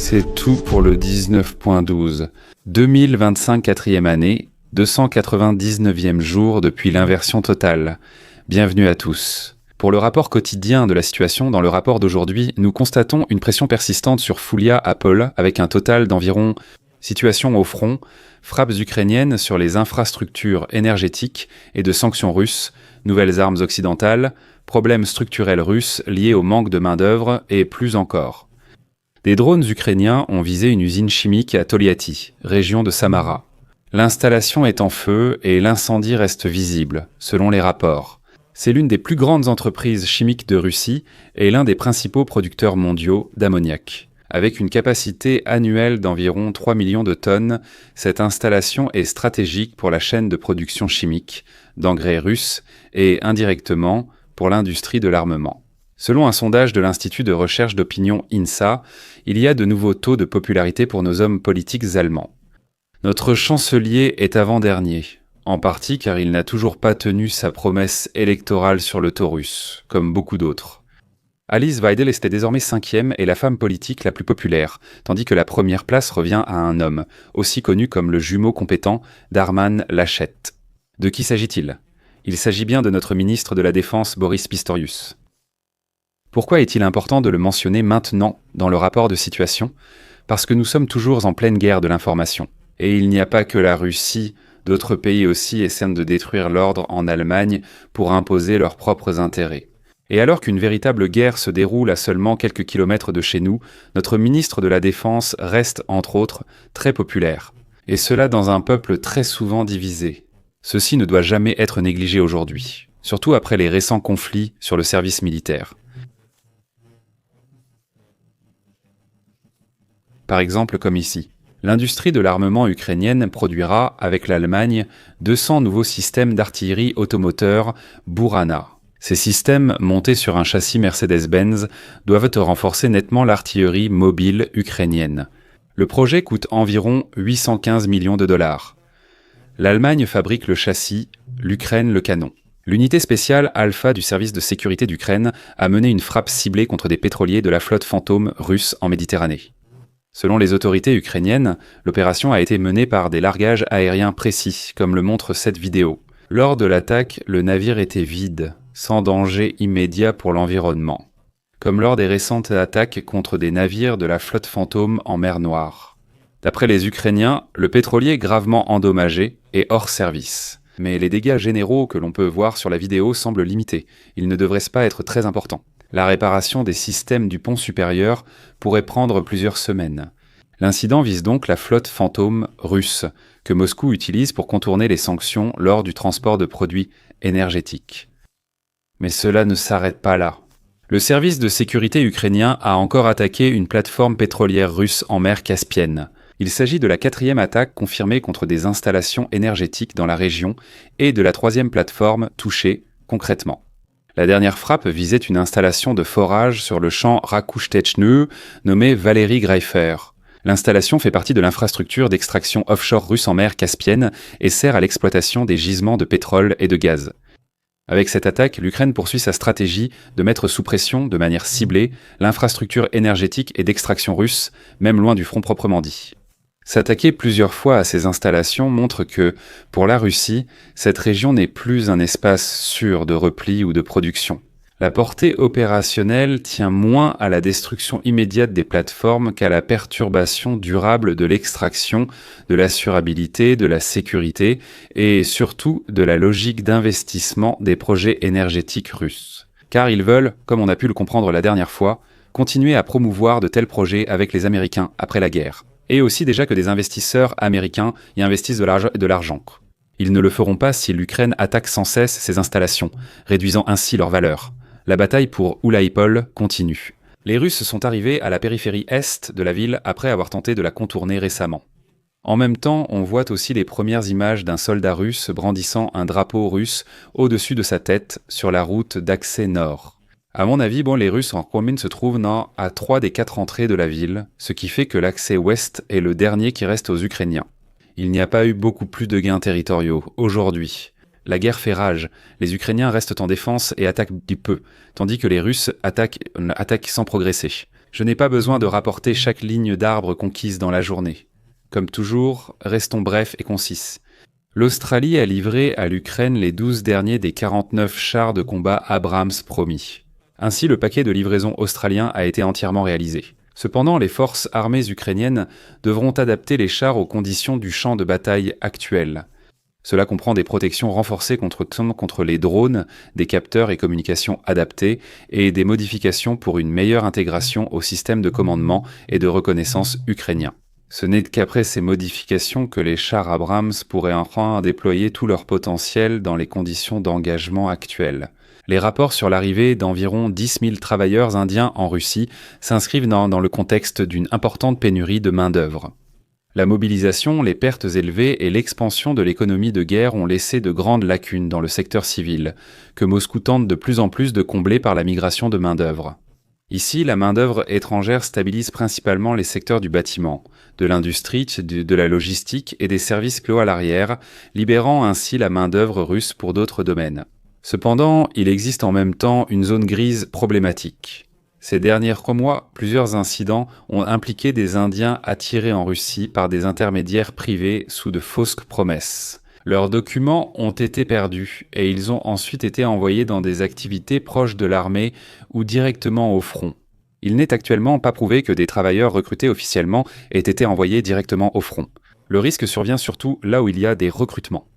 C'est tout pour le 19.12. 2025 4e année, 299e jour depuis l'inversion totale. Bienvenue à tous. Pour le rapport quotidien de la situation, dans le rapport d'aujourd'hui, nous constatons une pression persistante sur Foulia Apple avec un total d'environ situation au front, frappes ukrainiennes sur les infrastructures énergétiques et de sanctions russes, nouvelles armes occidentales, problèmes structurels russes liés au manque de main-d'œuvre et plus encore. Des drones ukrainiens ont visé une usine chimique à Tolyatti, région de Samara. L'installation est en feu et l'incendie reste visible, selon les rapports. C'est l'une des plus grandes entreprises chimiques de Russie et l'un des principaux producteurs mondiaux d'ammoniac. Avec une capacité annuelle d'environ 3 millions de tonnes, cette installation est stratégique pour la chaîne de production chimique d'engrais russes et, indirectement, pour l'industrie de l'armement. Selon un sondage de l'Institut de recherche d'opinion INSA, il y a de nouveaux taux de popularité pour nos hommes politiques allemands. Notre chancelier est avant-dernier, en partie car il n'a toujours pas tenu sa promesse électorale sur le taux russe, comme beaucoup d'autres. Alice Weidel était désormais 5e et la femme politique la plus populaire, tandis que la première place revient à un homme, aussi connu comme le jumeau compétent d'Arman Laschet. De qui s'agit-il ? Il s'agit bien de notre ministre de la Défense Boris Pistorius. Pourquoi est-il important de le mentionner maintenant dans le rapport de situation ? Parce que nous sommes toujours en pleine guerre de l'information. Et il n'y a pas que la Russie, d'autres pays aussi essaient de détruire l'ordre en Allemagne pour imposer leurs propres intérêts. Et alors qu'une véritable guerre se déroule à seulement quelques kilomètres de chez nous, notre ministre de la Défense reste, entre autres, très populaire. Et cela dans un peuple très souvent divisé. Ceci ne doit jamais être négligé aujourd'hui, surtout après les récents conflits sur le service militaire. Par exemple, comme ici. L'industrie de l'armement ukrainienne produira, avec l'Allemagne, 200 nouveaux systèmes d'artillerie automoteur Burana. Ces systèmes, montés sur un châssis Mercedes-Benz, doivent renforcer nettement l'artillerie mobile ukrainienne. Le projet coûte environ 815 millions de dollars. L'Allemagne fabrique le châssis, l'Ukraine le canon. L'unité spéciale Alpha du service de sécurité d'Ukraine a mené une frappe ciblée contre des pétroliers de la flotte fantôme russe en Méditerranée. Selon les autorités ukrainiennes, l'opération a été menée par des largages aériens précis, comme le montre cette vidéo. Lors de l'attaque, le navire était vide, sans danger immédiat pour l'environnement, comme lors des récentes attaques contre des navires de la flotte fantôme en mer Noire. D'après les Ukrainiens, le pétrolier gravement endommagé est hors service. Mais les dégâts généraux que l'on peut voir sur la vidéo semblent limités. Ils ne devraient pas être très importants. La réparation des systèmes du pont supérieur pourrait prendre plusieurs semaines. L'incident vise donc la flotte fantôme russe, que Moscou utilise pour contourner les sanctions lors du transport de produits énergétiques. Mais cela ne s'arrête pas là. Le service de sécurité ukrainien a encore attaqué une plateforme pétrolière russe en mer Caspienne. Il s'agit de la 4e attaque confirmée contre des installations énergétiques dans la région et de la 3e plateforme touchée concrètement. La dernière frappe visait une installation de forage sur le champ Rakouchtechne, nommée Valéry Greifer. L'installation fait partie de l'infrastructure d'extraction offshore russe en mer Caspienne et sert à l'exploitation des gisements de pétrole et de gaz. Avec cette attaque, l'Ukraine poursuit sa stratégie de mettre sous pression, de manière ciblée, l'infrastructure énergétique et d'extraction russe, même loin du front proprement dit. S'attaquer plusieurs fois à ces installations montre que, pour la Russie, cette région n'est plus un espace sûr de repli ou de production. La portée opérationnelle tient moins à la destruction immédiate des plateformes qu'à la perturbation durable de l'extraction, de l'assurabilité, de la sécurité et surtout de la logique d'investissement des projets énergétiques russes. Car ils veulent, comme on a pu le comprendre la dernière fois, continuer à promouvoir de tels projets avec les Américains après la guerre. Et aussi déjà que des investisseurs américains y investissent de l'argent. Ils ne le feront pas si l'Ukraine attaque sans cesse ces installations, réduisant ainsi leur valeur. La bataille pour Oulaïpol continue. Les Russes sont arrivés à la périphérie est de la ville après avoir tenté de la contourner récemment. En même temps, on voit aussi les premières images d'un soldat russe brandissant un drapeau russe au-dessus de sa tête sur la route d'accès nord. À mon avis, les Russes en commune se trouvent à 3 des 4 entrées de la ville, ce qui fait que l'accès ouest est le dernier qui reste aux Ukrainiens. Il n'y a pas eu beaucoup plus de gains territoriaux aujourd'hui. La guerre fait rage, les Ukrainiens restent en défense et attaquent du peu, tandis que les Russes attaquent sans progresser. Je n'ai pas besoin de rapporter chaque ligne d'arbre conquise dans la journée. Comme toujours, restons brefs et concis. L'Australie a livré à l'Ukraine les 12 derniers des 49 chars de combat Abrams promis. Ainsi, le paquet de livraison australien a été entièrement réalisé. Cependant, les forces armées ukrainiennes devront adapter les chars aux conditions du champ de bataille actuel. Cela comprend des protections renforcées contre les drones, des capteurs et communications adaptés, et des modifications pour une meilleure intégration au système de commandement et de reconnaissance ukrainien. Ce n'est qu'après ces modifications que les chars Abrams pourraient enfin déployer tout leur potentiel dans les conditions d'engagement actuelles. Les rapports sur l'arrivée d'environ 10 000 travailleurs indiens en Russie s'inscrivent dans le contexte d'une importante pénurie de main-d'œuvre. La mobilisation, les pertes élevées et l'expansion de l'économie de guerre ont laissé de grandes lacunes dans le secteur civil, que Moscou tente de plus en plus de combler par la migration de main-d'œuvre. Ici, la main-d'œuvre étrangère stabilise principalement les secteurs du bâtiment, de l'industrie, de la logistique et des services clos à l'arrière, libérant ainsi la main-d'œuvre russe pour d'autres domaines. Cependant, il existe en même temps une zone grise problématique. Ces derniers mois, plusieurs incidents ont impliqué des Indiens attirés en Russie par des intermédiaires privés sous de fausses promesses. Leurs documents ont été perdus et ils ont ensuite été envoyés dans des activités proches de l'armée ou directement au front. Il n'est actuellement pas prouvé que des travailleurs recrutés officiellement aient été envoyés directement au front. Le risque survient surtout là où il y a des recrutements.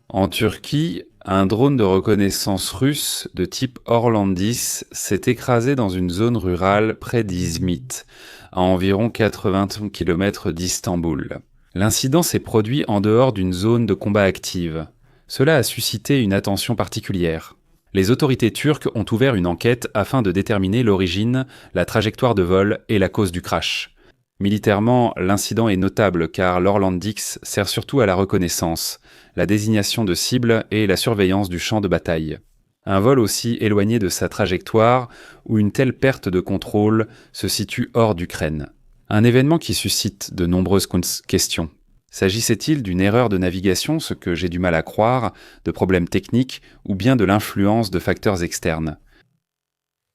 En Turquie, un drone de reconnaissance russe de type Orlandis s'est écrasé dans une zone rurale près d'Izmit, à environ 80 km d'Istanbul. L'incident s'est produit en dehors d'une zone de combat active. Cela a suscité une attention particulière. Les autorités turques ont ouvert une enquête afin de déterminer l'origine, la trajectoire de vol et la cause du crash. Militairement, l'incident est notable car l'Orlandix sert surtout à la reconnaissance, la désignation de cibles et la surveillance du champ de bataille. Un vol aussi éloigné de sa trajectoire ou une telle perte de contrôle se situe hors d'Ukraine. Un événement qui suscite de nombreuses questions. S'agissait-il d'une erreur de navigation, ce que j'ai du mal à croire, de problèmes techniques ou bien de l'influence de facteurs externes ?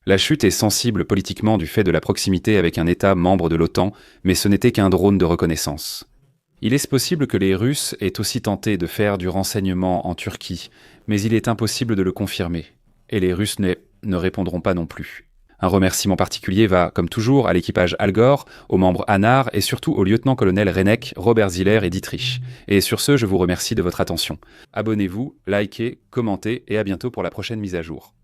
La chute est sensible politiquement du fait de la proximité avec un État membre de l'OTAN, mais ce n'était qu'un drone de reconnaissance. Il est possible que les Russes aient aussi tenté de faire du renseignement en Turquie, mais il est impossible de le confirmer, et les Russes ne répondront pas non plus. Un remerciement particulier va, comme toujours, à l'équipage Al Gore, aux membres Anar et surtout au lieutenant-colonel Renek, Robert Ziller et Dietrich. Et sur ce, je vous remercie de votre attention. Abonnez-vous, likez, commentez et à bientôt pour la prochaine mise à jour.